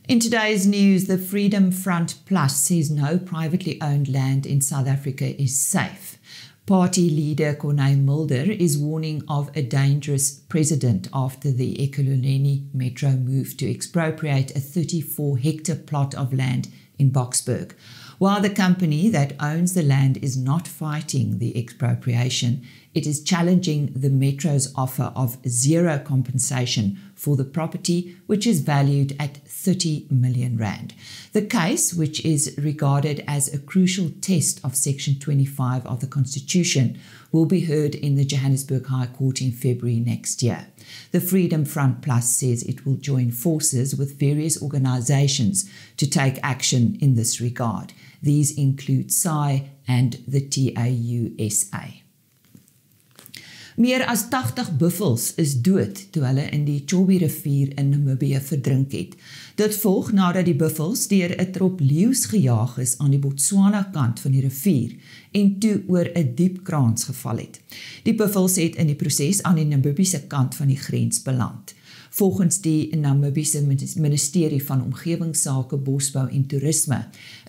In today's news, the Freedom Front Plus says no privately owned land in South Africa is safe. Party leader Corneille Mulder is warning of a dangerous precedent after the Ekurhuleni Metro move to expropriate a 34-hectare plot of land in Boksburg. While the company that owns the land is not fighting the expropriation, it is challenging the Metro's offer of zero compensation for the property, which is valued at 30 million rand. The case, which is regarded as a crucial test of Section 25 of the Constitution, will be heard in the Johannesburg High Court in February next year. The Freedom Front Plus says it will join forces with various organizations to take action in this regard. These include SAI and the TAUSA. Meer as 80 buffels is dood toe hulle in die Chobe rivier in Namibië verdrink het. Dit volg nadat die buffels deur 'n trop leeu's gejaag is aan die Botswana kant van die rivier en toe oor 'n diep kraans geval het. Die buffels het in die proses aan die Namibiese kant van die grens beland. Volgens die Namibiese Ministerie van Omgewingsake, Bosbou en Toerisme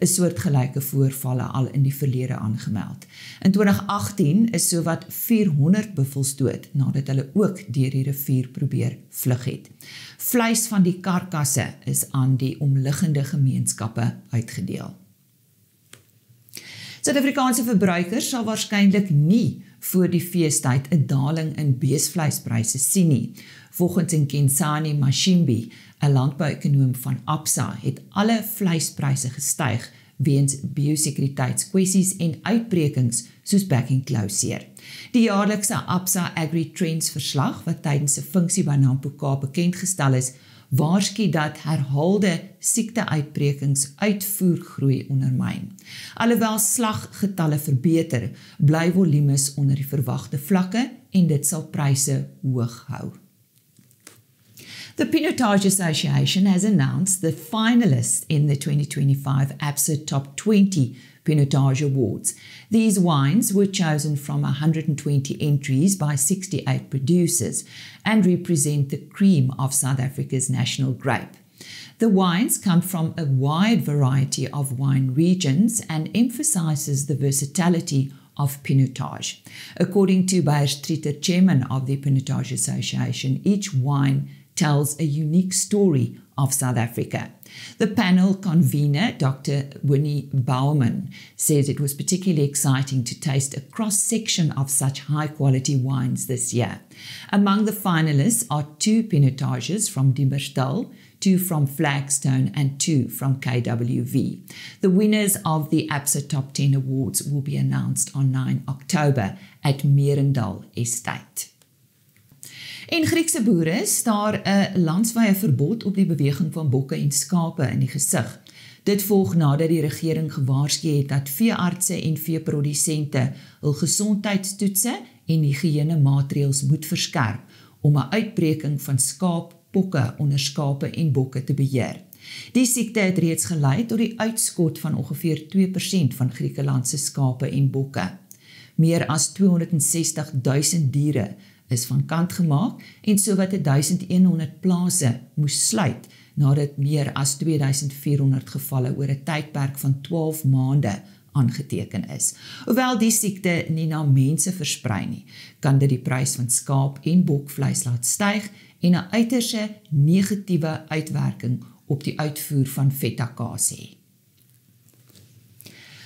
is soortgelyke voorvalle al in die verlede aangemeld. In 2018 is sowat 400 buffels dood nadat hulle ook deur die rivier probeer vlug het. Vleis van die karkasse is aan die omliggende gemeenskappe uitgedeel. Suid-Afrikaanse verbruikers sal waarskynlik nie voor die feestyd 'n daling in beesvleispryse sien nie. Volgens Nkensani Mashimbi, 'n landbouekonoom van Absa, het alle vleispryse gestyg weens biosekuriteitskwessies en uitbrekings soos backing closure. Die jaarlikse Absa Agri Trends verslag wat tydens 'n funksie by Nampo bekend gestel is, waarsku dat herhaalde siekteuitbrekings uitvoergroei ondermyn. Alhoewel slaggetalle verbeter, bly volumes onder die verwagte vlakke en dit sal pryse hoog hou. The Pinotage Association has announced the finalists in the 2025 ABSA Top 20 Pinotage Awards. These wines were chosen from 120 entries by 68 producers and represent the cream of South Africa's national grape. The wines come from a wide variety of wine regions and emphasizes the versatility of Pinotage. According to Beyer Streeter, chairman of the Pinotage Association, each wine tells a unique story of South Africa. The panel convener, Dr. Winnie Baumann, says it was particularly exciting to taste a cross-section of such high-quality wines this year. Among the finalists are 2 Pinotages from Dimmersdal, 2 from Flagstone and 2 from KWV. The winners of the ABSA Top 10 Awards will be announced on 9 October at Merendal Estate. En Griekse boere staar 'n landswye verbod op die beweging van bokke en skape in die gesig. Dit volg nadat die regering gewaarsku het dat veeartse en veeprodusente hul gesondheidstoetse en higiëne maatreëls moet verskerp om 'n uitbreking van skaappokke onder skape en bokke te beheer. Die siekte het reeds gelei tot die uitskot van ongeveer 2% van Griekeland se skape en bokke. Meer as 260.000 diere is van kant gemaak en sowat 1100 plase moes sluit nadat meer as 2400 gevalle oor 'n tydperk van 12 maande aangeteken is. Hoewel die siekte nie na mense versprei nie, kan dit die prys van skaap en bokvleis laat styg en 'n uiterse negatiewe uitwerking op die uitvoer van vetakaas hê.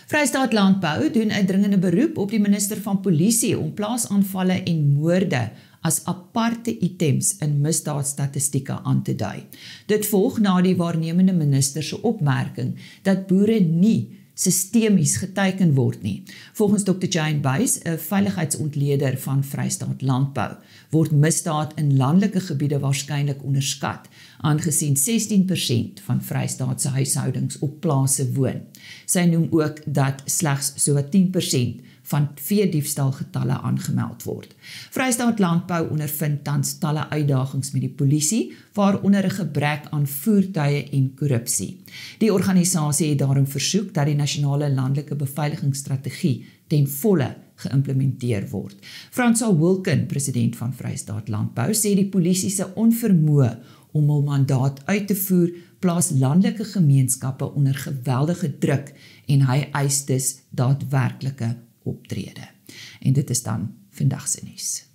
Vrystaat Landbou doen 'n dringende beroep op die minister van Polisie om plaasaanvalle en moorde as aparte items in misdaadstatistieke aan te dui. Dit volg na die waarnemende minister se opmerking dat boere nie sistemies geteiken word nie. Volgens Dr. Jane Buys, 'n veiligheidsontleder van Vrystaat Landbou, word misdaad in landelike gebiede waarskynlik onderskat, aangesien 16% van Vrystaat se huishoudings op plase woon. Sy noem ook dat slegs sowat 10% van veediefstalgetalle aangemeld word. Vrystaat Landbou ondervind tans talle uitdagings met die polisie, waaronder 'n gebrek aan voertuie en korrupsie. Die organisasie het daarom versoek dat die nasionale landelike beveiligingsstrategie ten volle geïmplementeer word. Francois Wilken, president van Vrystaat Landbou, sê die polisie se onvermoë om hul mandaat uit te voer, plaas landelike gemeenskappe onder geweldige druk en hy eis dus daadwerklike optrede. En dit is dan vandag se nuus.